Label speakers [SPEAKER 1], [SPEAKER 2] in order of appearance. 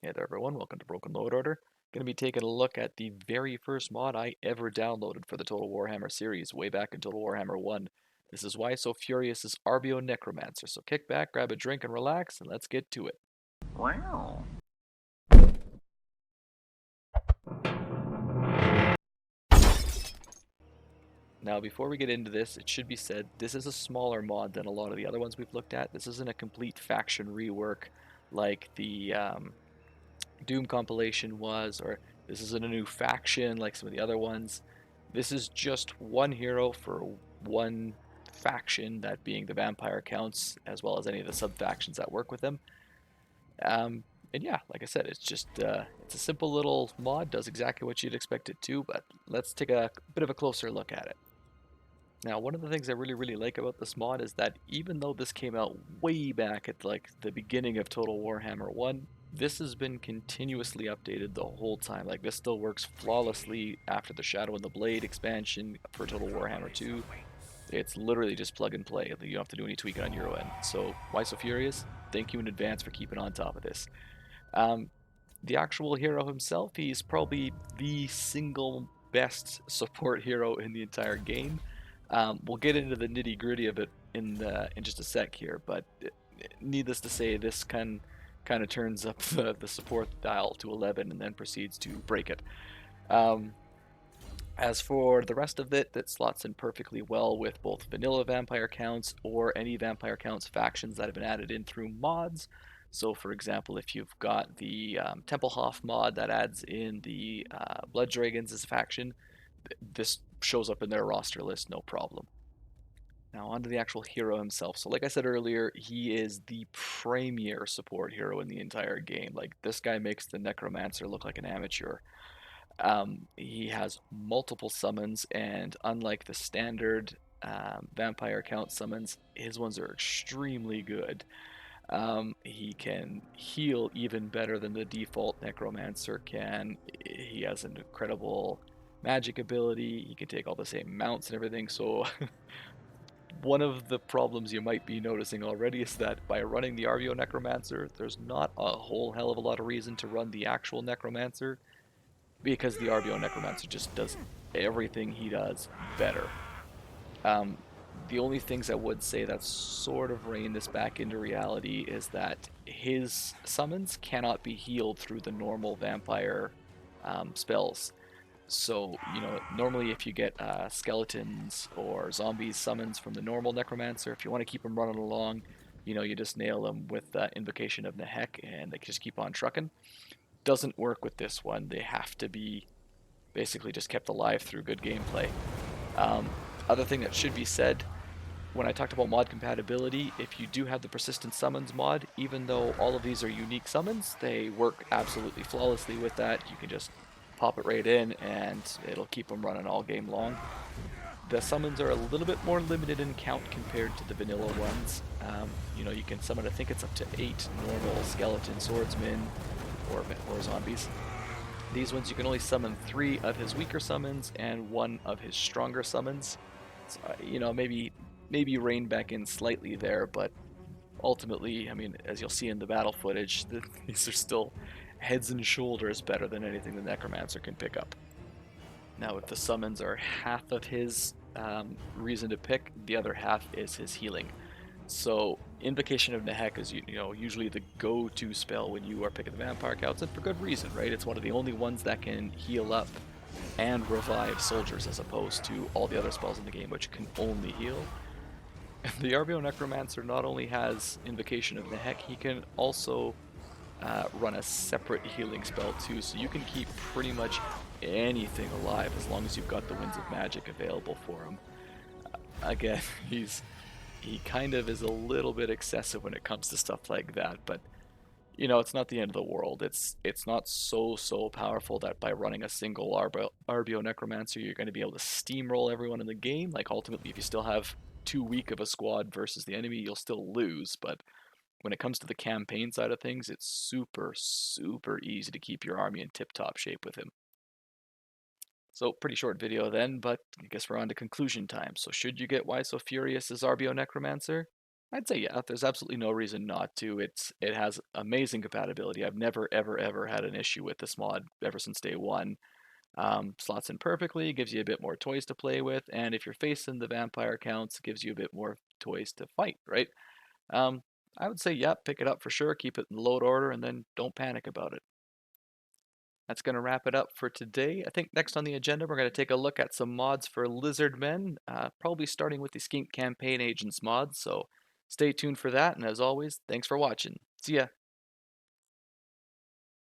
[SPEAKER 1] Hey there everyone, welcome to Broken Load Order. Going to be taking a look at the very first mod I ever downloaded for the Total Warhammer series, way back in Total Warhammer 1. This is Why So Furious' Arbeonecromancer, so kick back, grab a drink and relax, and let's get to it.
[SPEAKER 2] Wow.
[SPEAKER 1] Now before we get into this, it should be said, this is a smaller mod than a lot of the other ones we've looked at. This isn't a complete faction rework like the Doom compilation was, or this isn't a new faction like some of the other ones. This is just one hero for one faction, that being the vampire counts, as well as any of the sub factions that work with them. Um, and yeah, like I said, it's a simple little mod, does exactly what you'd expect it to. But let's take a bit of a closer look at it. Now, one of the things I really like about this mod is that even though this came out way back at like the beginning of Total Warhammer 1, this has been continuously updated the whole time. Like, this still works flawlessly after the Shadow and the Blade expansion for Total Warhammer 2. It's literally just plug and play. You don't have to do any tweaking on your end. So, why so furious? Thank you in advance for keeping on top of this. Um, the actual hero himself, he's probably the single best support hero in the entire game. We'll get into the nitty gritty of it in just a sec here, but needless to say, this kind of turns up the support dial to 11 and then proceeds to break it. Um, as for the rest of it, that slots in perfectly well with both vanilla vampire counts or any vampire counts factions that have been added in through mods. So, for example, if you've got the Templehof mod that adds in the Blood Dragons as a faction, this shows up in their roster list, no problem. Now, onto the actual hero himself. So, like I said earlier, he is the premier support hero in the entire game. Like, this guy makes the Necromancer look like an amateur. He has multiple summons, and unlike the standard vampire count summons, his ones are extremely good. He can heal even better than the default Necromancer can. He has an incredible magic ability. He can take all the same mounts and everything. So one of the problems you might be noticing already is that by running the Arbeonecromancer, there's not a whole hell of a lot of reason to run the actual Necromancer, because the Arbeonecromancer just does everything he does better. Um, the only things I would say that sort of rein this back into reality is that his summons cannot be healed through the normal vampire spells. So, normally if you get skeletons or zombies summons from the normal Necromancer, if you want to keep them running along, you just nail them with Invocation of Nehek and they just keep on trucking. Doesn't work with this one. They have to be basically just kept alive through good gameplay. Um, Other thing that should be said, when I talked about mod compatibility, if you do have the persistent summons mod, even though all of these are unique summons, they work absolutely flawlessly with that. You can just pop it right in and it'll keep them running all game long. The summons are a little bit more limited in count compared to the vanilla ones. You can summon, I think it's up to 8 normal skeleton swordsmen or zombies. These ones you can only summon 3 of his weaker summons and 1 of his stronger summons. So, maybe rein back in slightly there, but ultimately, I mean, as you'll see in the battle footage, these are still heads and shoulders better than anything the Necromancer can pick up. Now, if the summons are half of his reason to pick, the other half is his healing. So, Invocation of Nehek is usually the go-to spell when you are picking the vampire counts, and for good reason, right? It's one of the only ones that can heal up and revive soldiers, as opposed to all the other spells in the game, which can only heal. The Arbeonecromancer not only has Invocation of Nehek, he can also run a separate healing spell too, so you can keep pretty much anything alive as long as you've got the Winds of Magic available for him. Again, he kind of is a little bit excessive when it comes to stuff like that, but it's not the end of the world. It's not so powerful that by running a single Arbeonecromancer you're going to be able to steamroll everyone in the game. Like, ultimately, if you still have too weak of a squad versus the enemy, you'll still lose, but when it comes to the campaign side of things, it's super easy to keep your army in tip-top shape with him. So, pretty short video then, but I guess we're on to conclusion time. So, should you get Why So Furious as Arbeonecromancer? I'd say yeah, there's absolutely no reason not to. It has amazing compatibility. I've never ever ever had an issue with this mod ever since day one. Slots in perfectly, gives you a bit more toys to play with, and if you're facing the vampire counts, it gives you a bit more toys to fight, right? Um, I would say, yeah, pick it up for sure, keep it in load order, and then don't panic about it. That's going to wrap it up for today. I think next on the agenda, we're going to take a look at some mods for Lizardmen, probably starting with the Skink Campaign Agents mod, so stay tuned for that, and as always, thanks for watching. See ya!